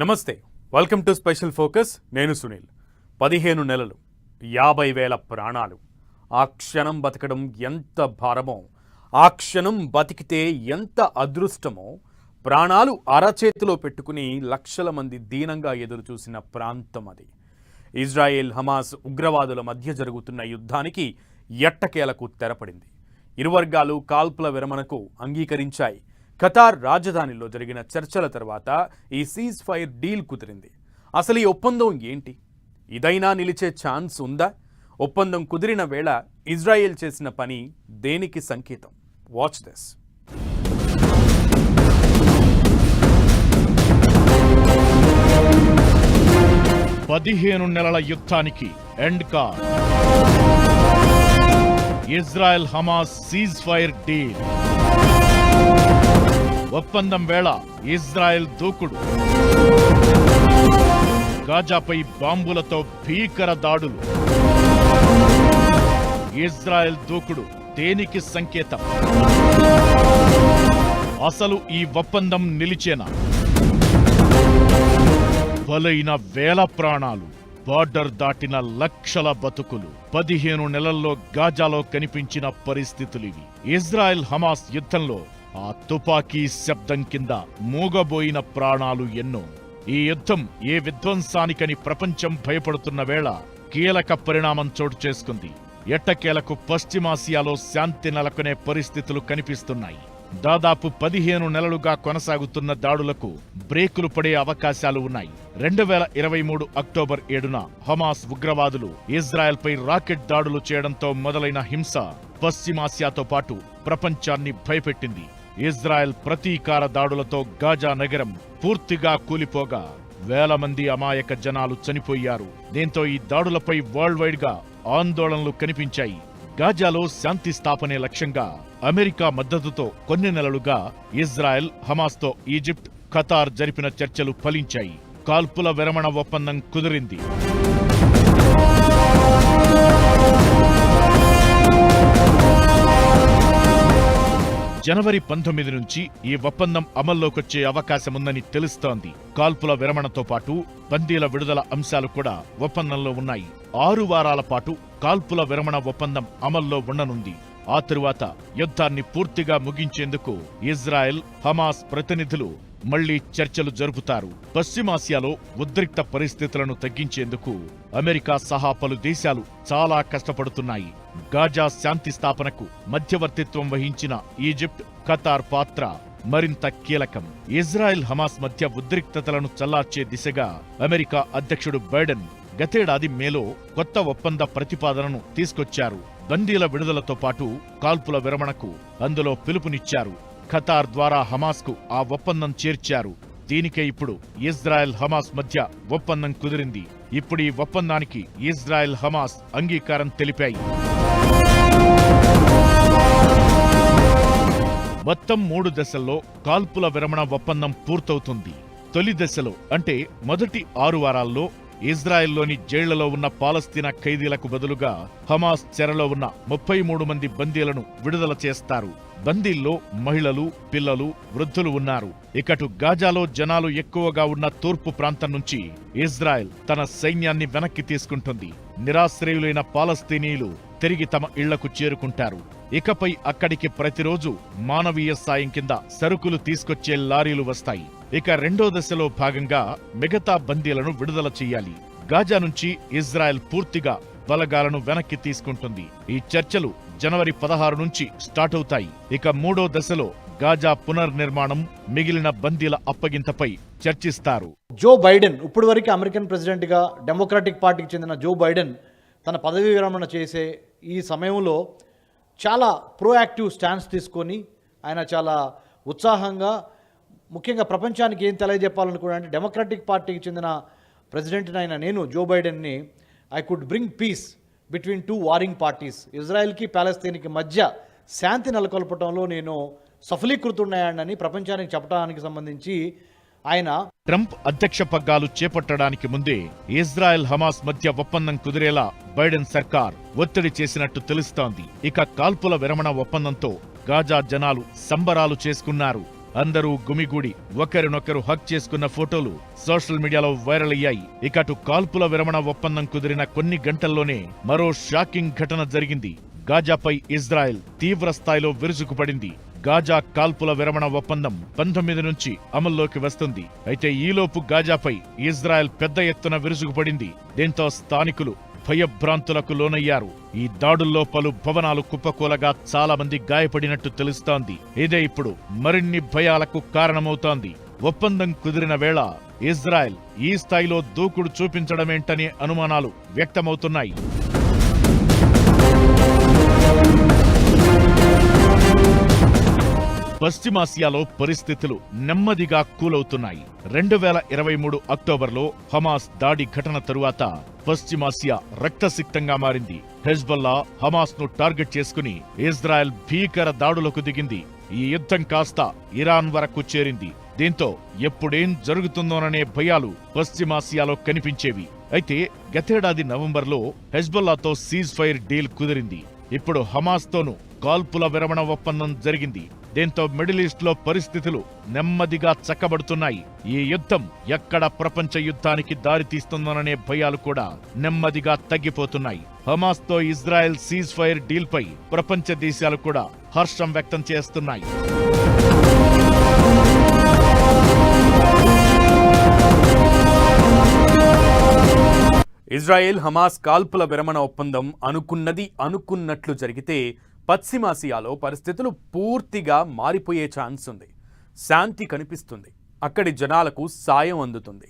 నమస్తే, welcome to special focus. నేను సునీల్. 15 నెలలు, 50,000 ప్రాణాలు. ఆ క్షణం బతకడం ఎంత భారమో, ఆ క్షణం బతికితే ఎంత అదృష్టమో, ప్రాణాలు అరచేతిలో పెట్టుకుని లక్షల మంది దీనంగా ఎదురు చూసిన ప్రాంతం అది. ఇజ్రాయెల్ హమాస్ ఉగ్రవాదుల మధ్య జరుగుతున్న యుద్ధానికి ఎట్టకేలకు తెరపడింది. ఇరు వర్గాలు కాల్పుల విరమణకు అంగీకరించాయి. ఖతార్ రాజధానిలో జరిగిన చర్చల తర్వాత ఈ సీజ్ ఫైర్ డీల్ కుదిరింది. అసలు ఈ ఒప్పందం ఏంటి? ఇదైనా నిలిచే ఛాన్స్ ఉందా? ఒప్పందం కుదిరిన వేళ ఇజ్రాయెల్ చేసిన పని దేనికి సంకేతం? Watch this. పదిహేను నెలల యుద్ధానికి end card. Israel Hamas cease fire deal. ఒప్పందం వేళ ఇజ్రాయెల్ దూకుడు, గాజాపై బాంబులతో భీకర దాడులు. ఇజ్రాయెల్ దూకుడు దేనికి సంకేతం? అసలు ఈ ఒప్పందం నిలిచేనా? బలైన వేల ప్రాణాలు, బార్డర్ దాటిన లక్షల బతుకులు. 15 నెలల్లో గాజాలో కనిపించిన పరిస్థితులివి. ఇజ్రాయెల్ హమాస్ యుద్ధంలో ఆ తుపాకీ శబ్దం కింద మూగబోయిన ప్రాణాలు ఎన్నో. ఈ యుద్ధం ఏ విధ్వంసానికని ప్రపంచం భయపడుతున్న వేళ కీలక పరిణామం చోటు చేసుకుంది. ఎట్టకేలకు పశ్చిమాసియాలో శాంతి నెలకొనే పరిస్థితులు కనిపిస్తున్నాయి. దాదాపు 15 నెలలుగా కొనసాగుతున్న దాడులకు బ్రేకులు పడే అవకాశాలు ఉన్నాయి. 2023 అక్టోబర్ 7న హమాస్ ఉగ్రవాదులు ఇజ్రాయెల్పై రాకెట్ దాడులు చేయడంతో మొదలైన హింస పశ్చిమాసియాతో పాటు ప్రపంచాన్ని భయపెట్టింది. ఇజ్రాయెల్ ప్రతీకార దాడులతో గాజా నగరం పూర్తిగా కూలిపోగా వేల మంది అమాయక జనాలు చనిపోయారు. దీంతో ఈ దాడులపై వరల్డ్ వైడ్ గా ఆందోళనలు కనిపించాయి. గాజాలో శాంతి స్థాపనే లక్ష్యంగా అమెరికా మద్దతుతో కొన్ని నెలలుగా ఇజ్రాయెల్ హమాస్తో ఈజిప్ట్, ఖతార్ జరిపిన చర్చలు ఫలించాయి. కాల్పుల విరమణ ఒప్పందం కుదిరింది. జనవరి 19 నుంచి ఈ ఒప్పందం అమల్లోకొచ్చే అవకాశముందని తెలుస్తోంది. కాల్పుల విరమణతో పాటు బందీల విడుదల అంశాలు కూడా ఒప్పందంలో ఉన్నాయి. 6 వారాల పాటు కాల్పుల విరమణ ఒప్పందం అమల్లో ఉండనుంది. ఆ తరువాత యుద్ధాన్ని పూర్తిగా ముగించేందుకు ఇజ్రాయెల్, హమాస్ ప్రతినిధులు మళ్లీ చర్చలు జరుపుతారు. పశ్చిమాసియాలో ఉద్రిక్త పరిస్థితులను తగ్గించేందుకు అమెరికా సహా పలు దేశాలు చాలా కష్టపడుతున్నాయి. గాజా శాంతి స్థాపనకు మధ్యవర్తిత్వం వహించిన ఈజిప్ట్, ఖతార్ పాత్ర మరింత కీలకం. ఇజ్రాయెల్ హమాస్ మధ్య ఉద్రిక్తతలను చల్లార్చే దిశగా అమెరికా అధ్యక్షుడు బైడెన్ గతేడాది మేలో కొత్త ఒప్పంద ప్రతిపాదనను తీసుకొచ్చారు. బందీల విడుదలతో పాటు కాల్పుల విరమణకు అందులో పిలుపునిచ్చారు. ఖతార్ ద్వారా హమాస్కు ఆ ఒప్పందం చేర్చారు. దీనికే ఇప్పుడు ఇజ్రాయెల్ హమాస్ మధ్య ఒప్పందం కుదిరింది. ఇప్పుడు ఈ ఒప్పందానికి ఇజ్రాయెల్ హమాస్ అంగీకారం తెలిపాయి. మొత్తం 3 దశల్లో కాల్పుల విరమణ ఒప్పందం పూర్తవుతుంది. తొలి దశలో అంటే మొదటి 6 వారాల్లో ఇజ్రాయెల్లోని జైళ్లలో ఉన్న పాలస్తీనా ఖైదీలకు బదులుగా హమాస్ చెరలో ఉన్న 33 మంది బందీలను విడుదల చేస్తారు. బందీల్లో మహిళలు, పిల్లలు, వృద్ధులు ఉన్నారు. ఇకటు గాజాలో జనాలు ఎక్కువగా ఉన్న తూర్పు ప్రాంతం నుంచి ఇజ్రాయెల్ తన సైన్యాన్ని వెనక్కి తీసుకుంటుంది. నిరాశ్రయులైన పాలస్తీనీయులు తిరిగి తమ ఇళ్లకు చేరుకుంటారు. ఇకపై అక్కడికి ప్రతిరోజు మానవీయ సాయం కింద సరుకులు తీసుకొచ్చే లారీలు వస్తాయి. ఇక రెండో దశలో భాగంగా మిగతా బందీలను విడుదల చెయ్యాలి. గాజా నుంచి ఇజ్రాయెల్ పూర్తిగా బలగాలను వెనక్కి తీసుకుంటుంది. ఈ చర్చలు జనవరి 16 నుంచి స్టార్ట్ అవుతాయి. ఇక మూడో దశలో గాజా పునర్నిర్మాణం, మిగిలిన బందీల అప్పగింతపై చర్చిస్తారు. జో బైడెన్ ఇప్పటి వరకు అమెరికన్ ప్రెసిడెంట్గా డెమోక్రాటిక్ పార్టీకి చెందిన జో బైడెన్ తన పదవీ విరమణ చేసే ఈ సమయంలో చాలా ప్రోయాక్టివ్ స్టాన్స్ తీసుకొని ఆయన చాలా ఉత్సాహంగా, ముఖ్యంగా ప్రపంచానికి ఏం తెలియజెప్పాలనుకున్నాడంటే డెమోక్రాటిక్ పార్టీకి చెందిన ప్రెసిడెంట్ని అయిన నేను జో బైడెన్ని I could bring peace between 2 warring parties, ఇజ్రాయెల్కి పాలస్తీన్కి మధ్య శాంతి నెలకొల్పడంలో నేను సఫలీకృతున్నాయని ప్రపంచానికి చెప్పడానికి సంబంధించి ఆయన ట్రంప్ అధ్యక్ష పగ్గాలు చేపట్టడానికి ముందే ఇజ్రాయెల్ హమాస్ మధ్య ఒప్పందం కుదిరేలా బైడెన్ సర్కార్ ఒత్తిడి చేసినట్టు తెలుస్తోంది. ఇక కాల్పుల విరమణ ఒప్పందంతో గాజా జనాలు సంబరాలు చేసుకున్నారు. అందరూ గుమిగూడి ఒకరినొకరు హక్ చేసుకున్న ఫోటోలు సోషల్ మీడియాలో వైరల్ అయ్యాయి. ఇక అటు కాల్పుల విరమణ ఒప్పందం కుదిరిన కొన్ని గంటల్లోనే మరో షాకింగ్ ఘటన జరిగింది. గాజాపై ఇజ్రాయెల్ తీవ్ర స్థాయిలో విరుచుకుపడింది. గాజా కాల్పుల విరమణ ఒప్పందం 19 నుంచి అమల్లోకి వస్తుంది. అయితే ఈలోపు గాజాపై ఇజ్రాయెల్ పెద్ద ఎత్తున విరుచుకుపడింది. దీంతో స్థానికులు భయభ్రాంతులకు లోనయ్యారు. ఈ దాడుల్లో పలు భవనాలు కుప్పకూలగా చాలా మంది గాయపడినట్టు తెలుస్తోంది. ఇదే ఇప్పుడు మరిన్ని భయాలకు కారణమవుతోంది. ఒప్పందం కుదిరిన వేళ ఇజ్రాయెల్ ఈ స్థాయిలో దూకుడు చూపించడమేంటనే అనుమానాలు వ్యక్తమవుతున్నాయి. పశ్చిమాసియాలో పరిస్థితులు నెమ్మదిగా కూలవుతున్నాయి. 2023 అక్టోబర్లో హమాస్ దాడి ఘటన తరువాత పశ్చిమాసియా రక్తసిక్తంగా మారింది. హెజ్బొల్లా హమాస్ ను టార్గెట్ చేసుకుని ఇజ్రాయెల్ భీకర దాడులకు దిగింది. ఈ యుద్ధం కాస్త ఇరాన్ వరకు చేరింది. దీంతో ఎప్పుడేం జరుగుతుందోననే భయాలు పశ్చిమాసియాలో కనిపించేవి. అయితే గతేడాది నవంబర్లో హెజ్బొల్లాతో సీజ్ ఫైర్ డీల్ కుదిరింది. ఇప్పుడు హమాస్తోనూ కాల్పుల విరమణ ఒప్పందం జరిగింది. దీంతో మిడిల్ ఈస్ట్ లో పరిస్థితులు నెమ్మదిగా చక్కబడుతున్నాయి. ఈ యుద్ధం ఎక్కడ ప్రపంచ యుద్ధానికి దారితీస్తుందోననే భయాలు కూడా నెమ్మదిగా తగ్గిపోతున్నాయి. హమాస్తో ఇజ్రాయెల్ సీజ్ ఫైర్ డీల్ పై ప్రపంచ దేశాలు కూడా హర్షం వ్యక్తం చేస్తున్నాయి. ఇజ్రాయెల్ హమాస్ కాల్పుల విరమణ ఒప్పందం అనుకున్నట్లు జరిగితే పశ్చిమాసియాలో పరిస్థితులు పూర్తిగా మారిపోయే ఛాన్స్ ఉంది. శాంతి కనిపిస్తుంది. అక్కడి జనాలకు సాయం అందుతుంది.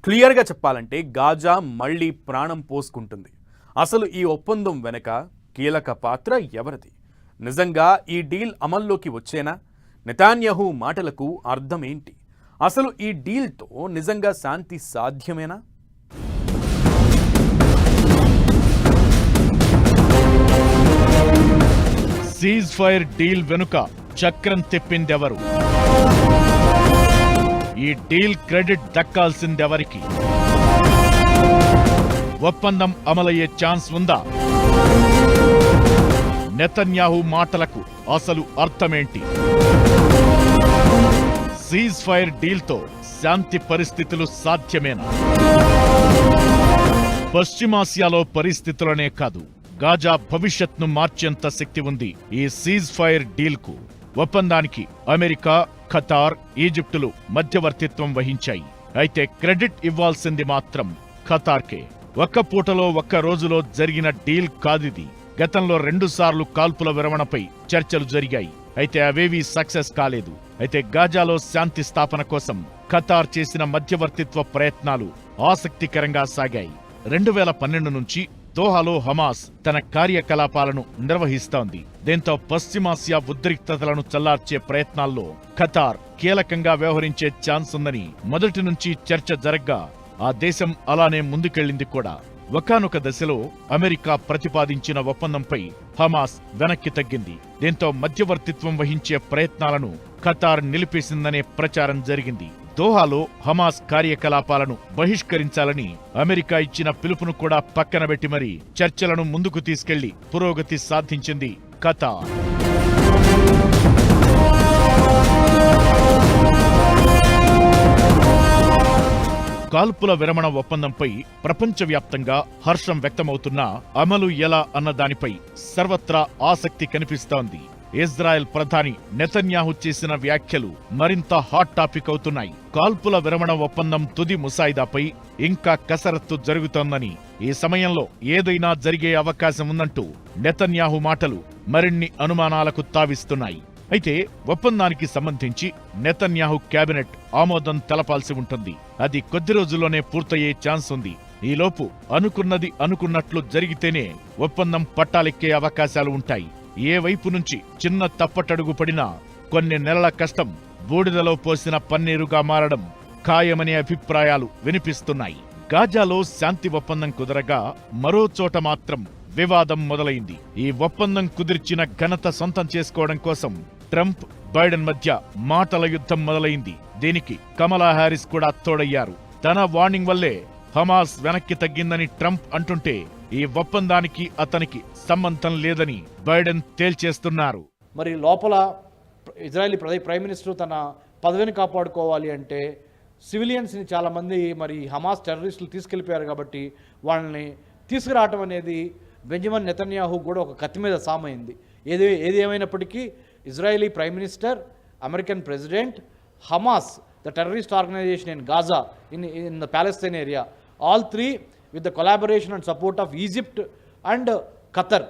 క్లియర్గా చెప్పాలంటే గాజా మళ్లీ ప్రాణం పోసుకుంటుంది. అసలు ఈ ఒప్పందం వెనక కీలక పాత్ర ఎవరిది? నిజంగా ఈ డీల్ అమల్లోకి వచ్చేనా? నెతాన్యాహు మాటలకు అర్థమేంటి? అసలు ఈ డీల్తో నిజంగా శాంతి సాధ్యమేనా? సీజ్ ఫైర్ డీల్ వెనుక చక్రం తిప్పిందెవరు? ఈ డీల్ క్రెడిట్ దక్కాల్సిందెవరికి? ఒప్పందం అమలయ్యే ఛాన్స్ ఉందా? నెతన్యాహు మాటలకు అసలు అర్థమేంటి? సీజ్ ఫైర్ డీల్తో శాంతి పరిస్థితులు సాధ్యమేనా? పశ్చిమాసియాలో పరిస్థితులనే కాదు, గాజా భవిష్యత్ను మార్చేంత శక్తి ఉంది ఈ సీజ్ ఫైర్ డీల్కు. ఒప్పందానికి అమెరికా, ఖతార్, ఈజిప్టులు మధ్యవర్తిత్వం వహించాయి. అయితే క్రెడిట్ ఇవ్వాల్సింది మాత్రం ఖతార్కే. ఒక్క పూటలో ఒక్క రోజులో జరిగిన డీల్ కాదిది. గతంలో 2 సార్లు కాల్పుల విరమణపై చర్చలు జరిగాయి. అయితే అవేవీ సక్సెస్ కాలేదు. అయితే గాజాలో శాంతి స్థాపన కోసం ఖతార్ చేసిన మధ్యవర్తిత్వ ప్రయత్నాలు ఆసక్తికరంగా సాగాయి. 2012 నుంచి దోహాలో హమాస్ తన కార్యకలాపాలను నిర్వహిస్తోంది. దీంతో పశ్చిమాసియా ఉద్రిక్తతలను చల్లార్చే ప్రయత్నాల్లో ఖతార్ కీలకంగా వ్యవహరించే ఛాన్స్ ఉందని మొదటి నుంచి చర్చ జరగ్గా ఆ దేశం అలానే ముందుకెళ్లింది కూడా. ఒకానొక దశలో అమెరికా ప్రతిపాదించిన ఒప్పందంపై హమాస్ వెనక్కి తగ్గింది. దీంతో మధ్యవర్తిత్వం వహించే ప్రయత్నాలను ఖతార్ నిలిపేసిందనే ప్రచారం జరిగింది. దోహాలో హమాస్ కార్యకలాపాలను బహిష్కరించాలని అమెరికా ఇచ్చిన పిలుపును కూడా పక్కనబెట్టి మరీ చర్చలను ముందుకు తీసుకెళ్లి పురోగతి సాధించింది ఖతార్. కాల్పుల విరమణ ఒప్పందంపై ప్రపంచవ్యాప్తంగా హర్షం వ్యక్తమవుతున్నా అమలు ఎలా అన్న దానిపై సర్వత్రా ఆసక్తి కనిపిస్తోంది. ఇజ్రాయెల్ ప్రధాని నెతన్యాహు చేసిన వ్యాఖ్యలు మరింత హాట్ టాపిక్ అవుతున్నాయి. కాల్పుల విరమణ ఒప్పందం తుది ముసాయిదాపై ఇంకా కసరత్తు జరుగుతోందని, ఈ సమయంలో ఏదైనా జరిగే అవకాశం ఉందంటూ నెతన్యాహు మాటలు మరిన్ని అనుమానాలకు తావిస్తున్నాయి. అయితే ఒప్పందానికి సంబంధించి నెతన్యాహు కేబినెట్ ఆమోదం తెలపాల్సి ఉంటుంది. అది కొద్ది రోజుల్లోనే పూర్తయ్యే ఛాన్స్ ఉంది. ఈలోపు అనుకున్నట్లు జరిగితేనే ఒప్పందం పట్టాలెక్కే అవకాశాలు ఉంటాయి. ఏ వైపు నుంచి చిన్న తప్పటడుగు పడినా కొన్ని నెలల కష్టం బూడిదలో పోసిన పన్నీరుగా మారడం ఖాయమనే అభిప్రాయాలు వినిపిస్తున్నాయి. గాజాలో శాంతి ఒప్పందం కుదరగా మరో చోట మాత్రం వివాదం మొదలైంది. ఈ ఒప్పందం కుదిర్చిన ఘనత సొంతం చేసుకోవడం కోసం ట్రంప్, బైడెన్ మధ్య మాటల యుద్ధం మొదలైంది. దీనికి కమలా హ్యారిస్ కూడా తోడయ్యారు. తన వార్నింగ్ వల్లే హమాస్ వెనక్కి తగ్గిందని ట్రంప్ అంటుంటే ఈ ఒప్పందానికి అతనికి సంబంధం లేదని బైడెన్ తేల్చేస్తున్నారు. మరి లోపల ఇజ్రాయెలీ ప్రైమ్ మినిస్టర్ తన పదవిని కాపాడుకోవాలి అంటే సివిలియన్స్ని చాలామంది మరి హమాస్ టెర్రరిస్టులు తీసుకెళ్ళిపోయారు కాబట్టి వాళ్ళని తీసుకురావటం అనేది బెంజమిన్ నెతన్యాహు కూడా ఒక కత్తి మీద సామైంది. ఏది ఏమైనప్పటికీ Israeli prime minister, American president, Hamas the terrorist organisation in Gaza in the Palestine area, all three with the collaboration and support of Egypt and Qatar,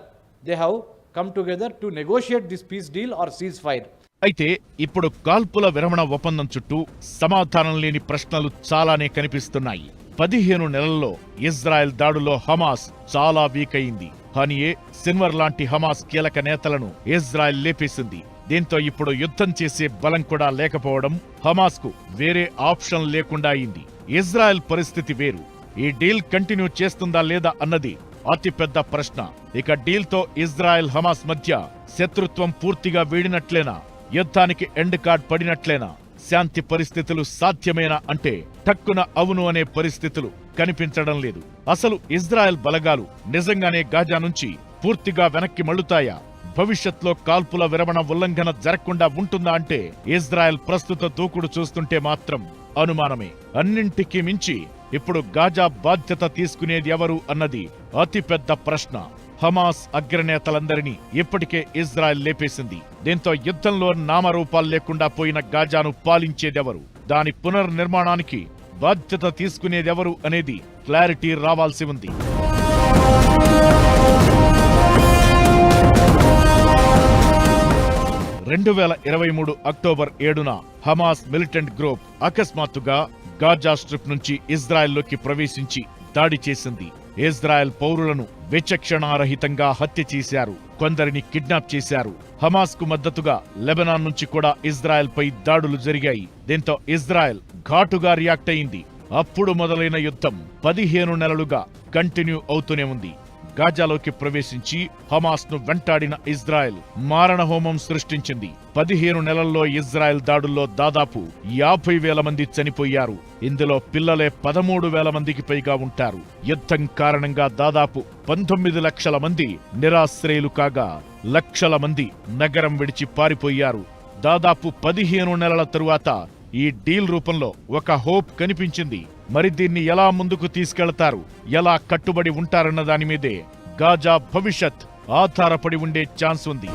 they have come together to negotiate this peace deal or ceasefire. అయితే ఇప్పుడు కాల్పుల విరమణ ఒప్పందం చుట్టూ సమాధానం లేని ప్రశ్నలు చాలానే కనిపిస్తున్నాయి. 15 నెలల్లో ఇజ్రాయెల్ దాడులో హమాస్ చాలా వీక్ అయింది. హనియే, సిన్వర్ లాంటి హమాస్ కీలక నేతలను ఇజ్రాయెల్ లేపేసింది. దీంతో ఇప్పుడు యుద్ధం చేసే బలం కూడా లేకపోవడం హమాస్కు వేరే ఆప్షన్ లేకుండా అయింది. ఇజ్రాయెల్ పరిస్థితి వేరు. ఈ డీల్ కంటిన్యూ చేస్తుందా లేదా అన్నది అతిపెద్ద ప్రశ్న. ఇక డీల్తో ఇజ్రాయెల్ హమాస్ మధ్య శత్రుత్వం పూర్తిగా వీడినట్లేనా? యుద్ధానికి ఎండ్ కార్డ్ పడినట్లేనా? శాంతి పరిస్థితులు సాధ్యమేనా అంటే టక్కున అవును అనే పరిస్థితులు కనిపించడం లేదు. అసలు ఇజ్రాయెల్ బలగాలు నిజంగానే గాజా నుంచి పూర్తిగా వెనక్కి మళ్లుతాయా? భవిష్యత్లో కాల్పుల విరమణ ఉల్లంఘన జరగకుండా ఉంటుందా అంటే ఇజ్రాయెల్ ప్రస్తుత దూకుడు చూస్తుంటే మాత్రం అనుమానమే. అన్నింటికీ మించి ఇప్పుడు గాజా బాధ్యత తీసుకునేది ఎవరు అన్నది అతిపెద్ద ప్రశ్న. హమాస్ అగ్రనేతలందరినీ ఇప్పటికే ఇజ్రాయెల్ లేపేసింది. దీంతో యుద్ధంలో నామరూపాలు లేకుండా పోయిన గాజాను పాలించేదెవరు? దాని పునర్నిర్మాణానికి బాధ్యత తీసుకునేదెవరు అనేది క్లారిటీ రావాల్సి ఉంది. 2023 అక్టోబర్ 7న హమాస్ మిలిటెంట్ గ్రూప్ అకస్మాత్తుగా గాజా స్ట్రిప్ నుంచి ఇజ్రాయెల్లోకి ప్రవేశించి దాడి చేసింది. ఇజ్రాయెల్ పౌరులను విచక్షణారహితంగా హత్య చేశారు, కొందరిని కిడ్నాప్ చేశారు. హమాస్ కు మద్దతుగా లెబనాన్ నుంచి కూడా ఇజ్రాయెల్ పై దాడులు జరిగాయి. దీంతో ఇజ్రాయెల్ ఘాటుగా రియాక్ట్ అయింది. అప్పుడు మొదలైన యుద్ధం 15 నెలలుగా కంటిన్యూ అవుతూనే ఉంది. గాజాలోకి ప్రవేశించి హమాస్ ను వెంటాడిన ఇజ్రాయెల్ మారణహోమం సృష్టించింది. 15 నెలల్లో ఇజ్రాయెల్ దాడుల్లో దాదాపు 50,000 మంది చనిపోయారు. ఇందులో పిల్లలే 13,000 మందికి పైగా ఉంటారు. యుద్ధం కారణంగా దాదాపు 19 లక్షల మంది నిరాశ్రయులు కాగా లక్షల మంది నగరం విడిచి పారిపోయారు. దాదాపు 15 నెలల తరువాత ఈ డీల్ రూపంలో ఒక హోప్ కనిపించింది. మరి దీన్ని ఎలా ముందుకు తీసుకెళ్తారు, ఎలా కట్టుబడి ఉంటారన్న దాని మీదే గాజా భవిష్యత్ ఆధారపడి ఉండే ఛాన్స్ ఉంది.